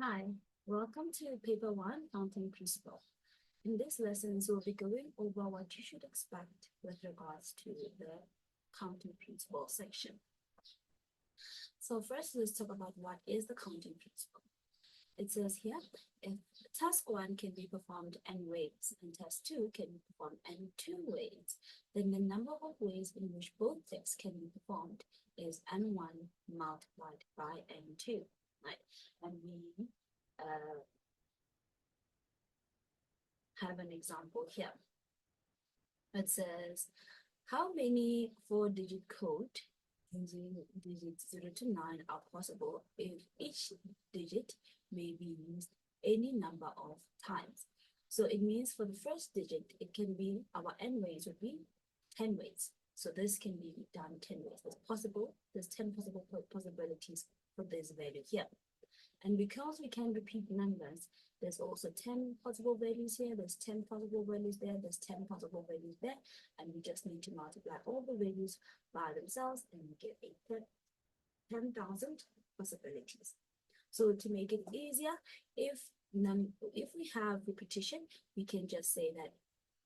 Hi, welcome to Paper 1 Counting Principle. In this lesson, we'll be going over what you should expect with regards to the counting principle section. So first, let's talk about what is the counting principle. It says here, if task 1 can be performed n ways and task 2 can be performed n 2 ways, then the number of ways in which both tasks can be performed is n1 multiplied by n2, right? And we have an example here. It says, how many four-digit code using digits 0 to 9 are possible if each digit may be used any number of times? So it means for the first digit, it can be, our n ways would be 10 ways. So this can be done 10 ways. It's possible, there's 10 possible possibilities for this value here. And because we can repeat numbers, there's also 10 possible values here, there's 10 possible values there, there's 10 possible values there, and we just need to multiply all the values by themselves and we get a 10,000 possibilities. So to make it easier, if we have repetition, we can just say that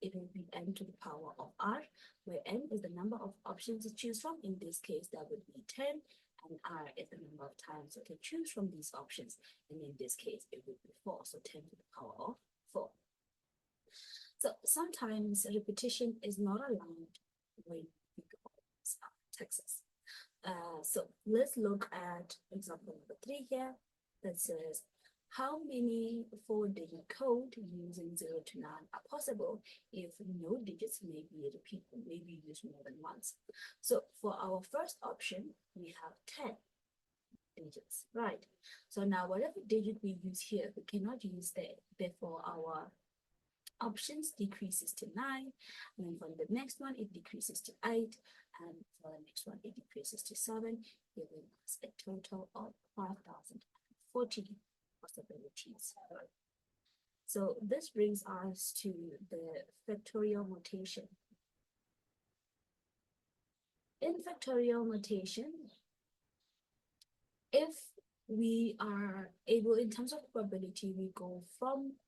it will be n to the power of r, where n is the number of options to choose from. In this case, that would be 10, and r is the number of times you can choose from these options. And in this case, it would be 4, so 10 to the power of 4. So sometimes repetition is not allowed when we go Texas. So let's look at example number 3 here that says, how many four-digit code using 0 to 9 are possible if no digits may be used more than once? So for our first option, we have 10 digits, right? So now whatever digit we use here, we cannot use there. Therefore, our options decreases to 9, and then for the next one, it decreases to 8, and for the next one, it decreases to 7, giving us a total of 5,040 possibilities. So this brings us to the factorial notation. In factorial notation, if we are able, in terms of probability, we go from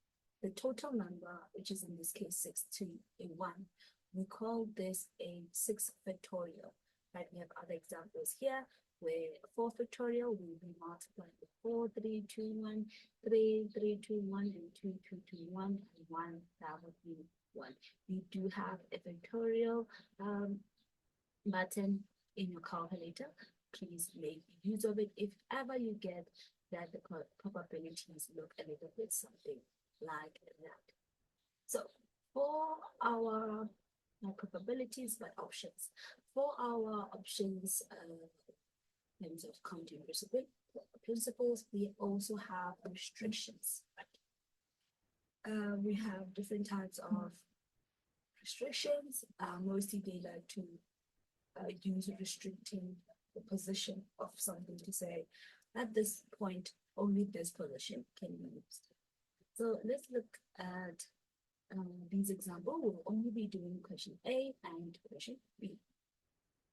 the total number, which is in this case 6, to a 1. We call this a 6 factorial, right? We have other examples here where 4 factorial will be multiplied with 4, 3, 2, 1, 3, 3, 2, 1, and 2, 2, 2, 1, and 1, that would be 1. We do have a factorial button in your calculator. Please make use of it if ever you get that the probabilities look a little bit something like that. So for our probabilities, but options. For our options, in terms of counting principles, we also have restrictions. We have different types of restrictions. Mostly they like to use restricting the position of something to say, at this point, only this position can be used. So let's look at these examples. We'll only be doing question A and question B,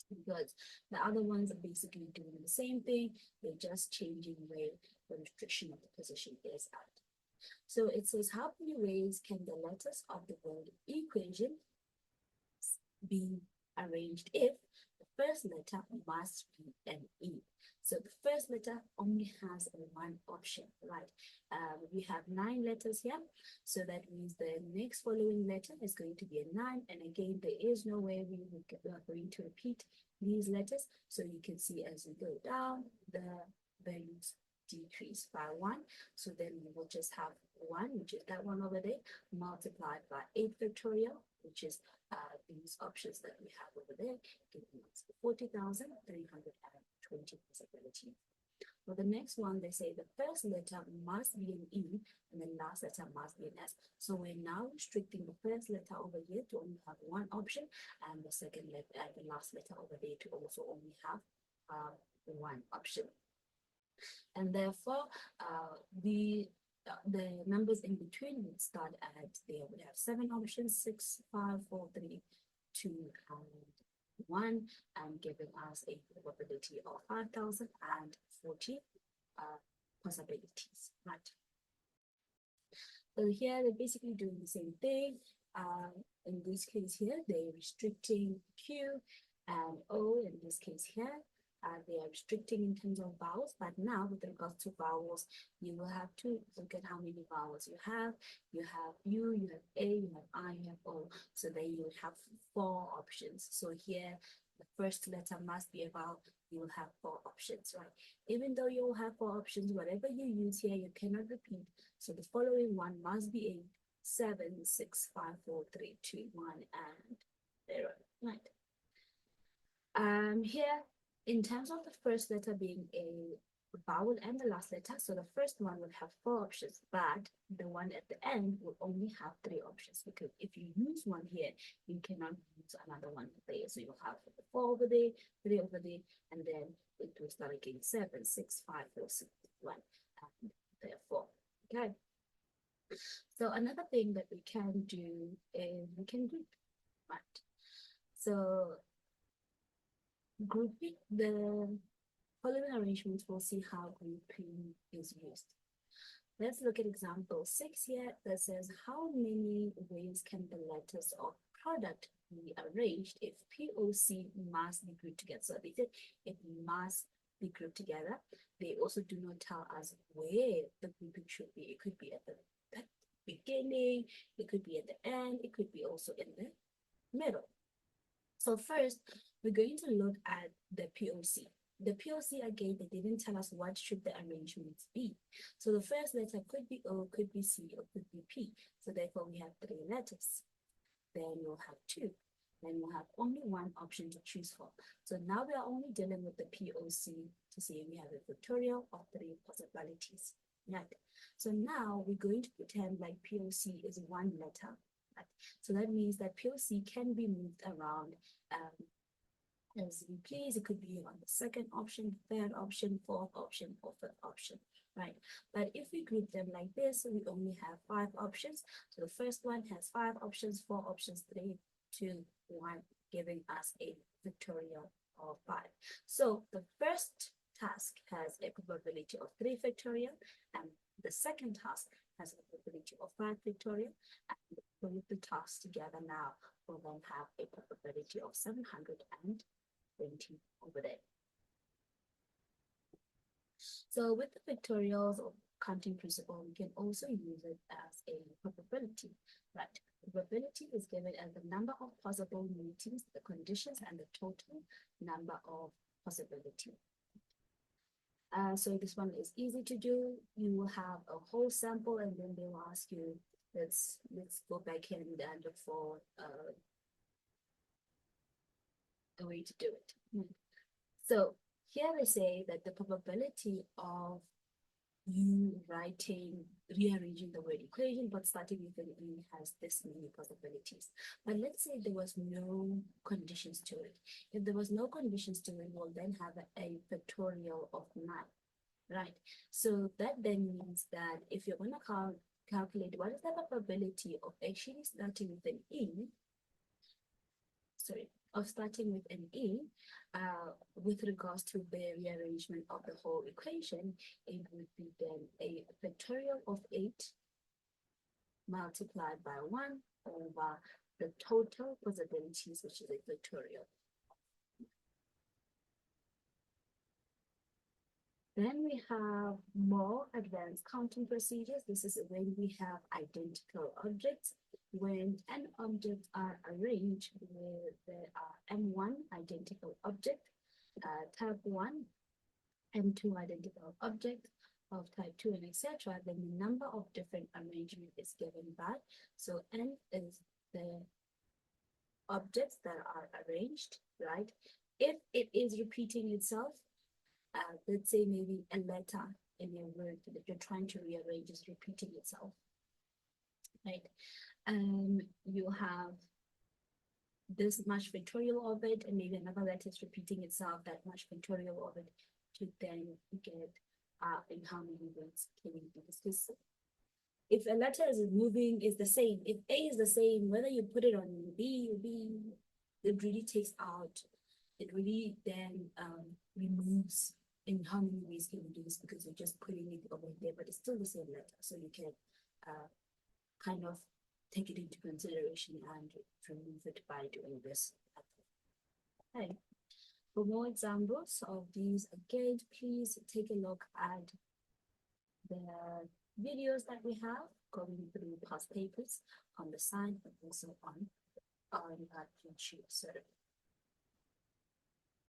because the other ones are basically doing the same thing. They're just changing where the restriction of the position is at. So it says, how many ways can the letters of the word equation be arranged if the first letter must be an E? So the first letter only has one option, right? We have 9 letters here, so that means the next following letter is going to be a 9, and again, there is no way we are going to repeat these letters. So you can see as we go down, the values decrease by 1. So then we will just have 1, which is that one over there, multiplied by 8 factorial, which is these options that we have over there, giving us 40,320 possibilities. For the next one, they say the first letter must be an E and the last letter must be an S. So we're now restricting the first letter over here to only have one option, and the second letter and the last letter over there to also only have one option. And therefore, the numbers in between would start at, they would have 7 options, 6, 5, 4, 3, 2, and 1, and giving us a probability of 5,040 possibilities, right? So here they're basically doing the same thing. In this case here, they're restricting Q and O. In this case here, they are restricting in terms of vowels. But now with regards to vowels, you will have to look at how many vowels you have. You have U, you have A, you have I, you have O. So then you have 4 options. So here, the first letter must be a vowel. You will have 4 options, right? Even though you will have 4 options, whatever you use here, you cannot repeat. So the following one must be 8, 7, 6, 5, 4, 3, 2, 1, and 0, right? Here, in terms of the first letter being a vowel and the last letter, so the first one will have 4 options, but the one at the end will only have 3 options, because if you use one here, you cannot use another one there. So you'll have 4 over there, 3 over there, and then it will start again 7, 6, 5, 4, 6, 1, and therefore, okay. So another thing that we can do is we can group, right? So grouping, the following arrangements, we'll see how grouping is used. Let's look at example 6 here that says how many ways can the letters of product be arranged if POC must be grouped together. So they said it must be grouped together. They also do not tell us where the grouping should be. It could be at the beginning, it could be at the end, it could be also in the middle. So first, we're going to look at the POC. The POC, again, they didn't tell us what should the arrangements be. So the first letter could be O, could be C, or could be P. So therefore, we have 3 letters. Then we'll have 2. Then we'll have only 1 option to choose for. So now we are only dealing with the POC to see if we have a factorial of 3 possibilities. Right. So now we're going to pretend like POC is 1 letter. Right? So that means that POC can be moved around as we please. It could be on the second option, third option, fourth option, or fifth option, right? But if we group them like this, we only have 5 options. So the first one has 5 options, 4 options, 3, 2, 1, giving us a factorial of 5. So the first task has a probability of 3 factorial, and the second task has a probability of 5 factorial, and put the tasks together now will then have a probability of 720 over there. So with the factorials or counting principle, we can also use it as a probability, right? Probability is given as the number of possible meetings, the conditions, and the total number of possibility. So this one is easy to do. You will have a whole sample, and then they will ask you, let's go back here and look for a way to do it. So here they say that the probability of you rearranging the word equation, but starting with an E has this many possibilities. But let's say there was no conditions to it. If there was no conditions to it, we'll then have a factorial of 9, right? So that then means that if you're going to calculate what is the probability of actually starting with an E, with regards to the rearrangement of the whole equation, it would be then a factorial of 8 multiplied by 1 over the total possibilities, which is a factorial. Then we have more advanced counting procedures. This is when we have identical objects. When n objects are arranged where there are M1 identical object, type 1, M2 identical object of type 2, and etc., then the number of different arrangement is given by. So n is the objects that are arranged, right? If it is repeating itself, let's say maybe a letter in your word that you're trying to rearrange is repeating itself, right? You have this much factorial of it, and maybe another letter is repeating itself, that much factorial of it, to then get in how many words can you do this? Because if a letter is moving, is the same. If A is the same, whether you put it on B, it really takes out, it really then removes in how many ways can you do this, because you're just putting it over there, but it's still the same letter. So you can kind of take it into consideration and remove it by doing this. Okay. For more examples of these, again, please take a look at the videos that we have going through past papers on the side, but also on YouTube. So